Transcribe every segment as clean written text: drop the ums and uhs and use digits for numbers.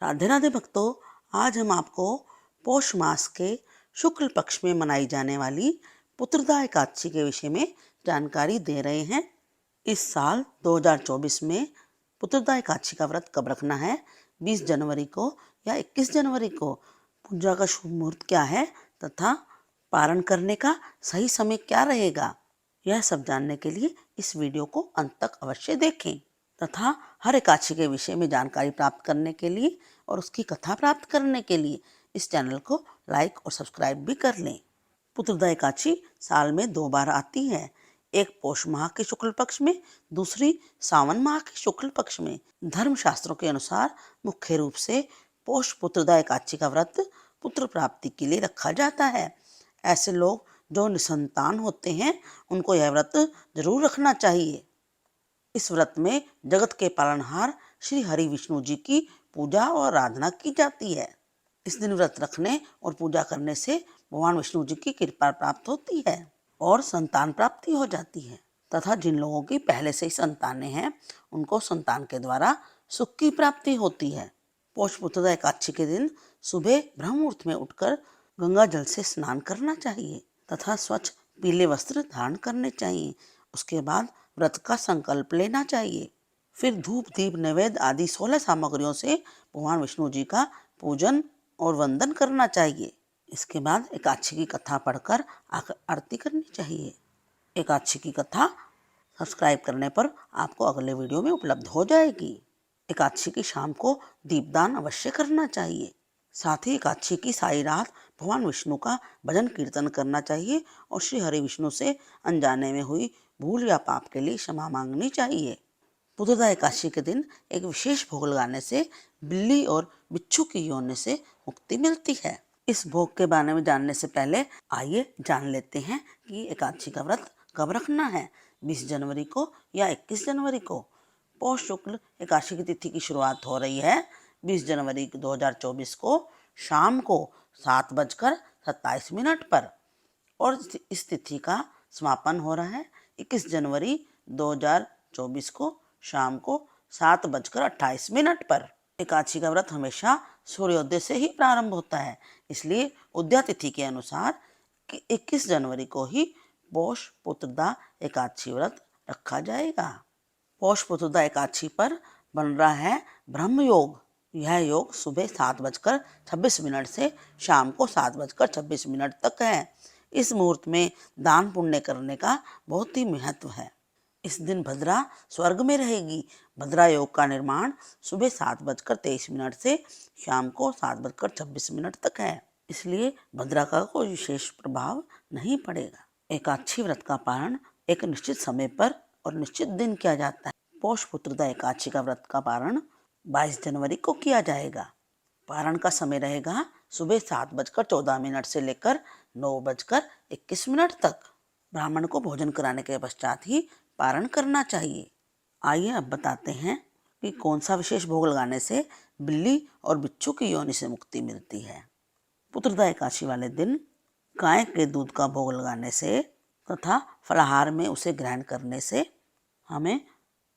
राधे राधे भक्तों, आज हम आपको पौष मास के शुक्ल पक्ष में मनाई जाने वाली पुत्रदा एकादशी के विषय में जानकारी दे रहे हैं। इस साल 2024 में पुत्रदा एकादशी का व्रत कब रखना है, 20 जनवरी को या 21 जनवरी को, पूजा का शुभ मुहूर्त क्या है तथा पारण करने का सही समय क्या रहेगा, यह सब जानने के लिए इस वीडियो को अंत तक अवश्य देखें तथा हर एकादशी के विषय में जानकारी प्राप्त करने के लिए और उसकी कथा प्राप्त करने के लिए इस चैनल को लाइक और सब्सक्राइब भी कर लें। पुत्रदा एकादशी साल में 2 बार आती है, एक पौष माह के शुक्ल पक्ष में, दूसरी सावन माह के शुक्ल पक्ष में। धर्म शास्त्रों के अनुसार मुख्य रूप से पौष पुत्रदा एकादशी का व्रत पुत्र प्राप्ति के लिए रखा जाता है। ऐसे लोग जो निसंतान होते हैं उनको यह व्रत जरूर रखना चाहिए। इस व्रत में जगत के पालनहार श्री हरि विष्णु जी की पूजा और आराधना की जाती है। इस दिन व्रत रखने और पूजा करने से भगवान विष्णु जी की कृपा प्राप्त होती है और संतान प्राप्ति हो जाती है तथा जिन लोगों की पहले से ही संतानें हैं उनको संतान के द्वारा सुख की प्राप्ति होती है। पौष पुत्रदा एकादशी के दिन सुबह ब्रह्म मुहूर्त में उठकर गंगा जल से स्नान करना चाहिए तथा स्वच्छ पीले वस्त्र धारण करने चाहिए। उसके बाद व्रत का संकल्प लेना चाहिए। फिर धूप दीप नैवेद्य आदि 16 सामग्रियों से भगवान विष्णु जी का पूजन और वंदन करना चाहिए। इसके बाद एकादशी की कथा पढ़कर आरती करनी चाहिए। एकादशी की कथा सब्सक्राइब करने पर आपको अगले वीडियो में उपलब्ध हो जाएगी। एकादशी की शाम को दीपदान अवश्य करना चाहिए। साथ ही एकादशी की सारी रात भगवान विष्णु का भजन कीर्तन करना चाहिए और श्री हरि विष्णु से अनजाने में हुई भूल या पाप के लिए क्षमा मांगनी चाहिए। पुत्रदा एकादशी के दिन एक विशेष भोग लगाने से बिल्ली और बिच्छू की योनि से मुक्ति मिलती है। इस भोग के बारे में जानने से पहले आइए जान लेते हैं कि एकादशी का व्रत कब रखना है, 20 जनवरी को या 21 जनवरी को। पौष शुक्ल एकादशी की तिथि की शुरुआत हो रही है 20 जनवरी 2024 को शाम को 7:27 पर और इस तिथि का समापन हो रहा है 21 जनवरी 2024 को शाम को 7:28 पर। एकादशी का व्रत हमेशा सूर्योदय से ही प्रारंभ होता है, इसलिए उदया तिथि के अनुसार 21 जनवरी को ही पौष पुत्रदा एकादशी व्रत रखा जाएगा। पौष पुत्रदा एकादशी पर बन रहा है ब्रह्म योग। यह योग सुबह 7:26 से शाम को 7:26 तक है। इस मुहूर्त में दान पुण्य करने का बहुत ही महत्व है। इस दिन भद्रा स्वर्ग में रहेगी। भद्रा योग का निर्माण सुबह 7:23 से शाम को 7:26 तक है, इसलिए भद्रा का कोई विशेष प्रभाव नहीं पड़ेगा। एकादशी व्रत का पारण एक निश्चित समय पर और निश्चित दिन किया जाता है। पौष पुत्रदा एकादशी का व्रत का पारण 22 जनवरी को किया जाएगा। पारण का समय रहेगा सुबह 7:14 से लेकर 9:21 तक। ब्राह्मण को भोजन कराने के पश्चात ही पारण करना चाहिए। आइए अब बताते हैं कि कौन सा विशेष भोग लगाने से बिल्ली और बिच्छू की योनि से मुक्ति मिलती है। पुत्रदा एकादशी वाले दिन गाय के दूध का भोग लगाने से तथा फलाहार में उसे ग्रहण करने से हमें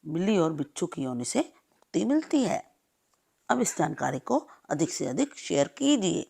बिल्ली और बिच्छू की योनि से मुक्ति मिलती है। अब इस जानकारी को अधिक से अधिक शेयर कीजिए।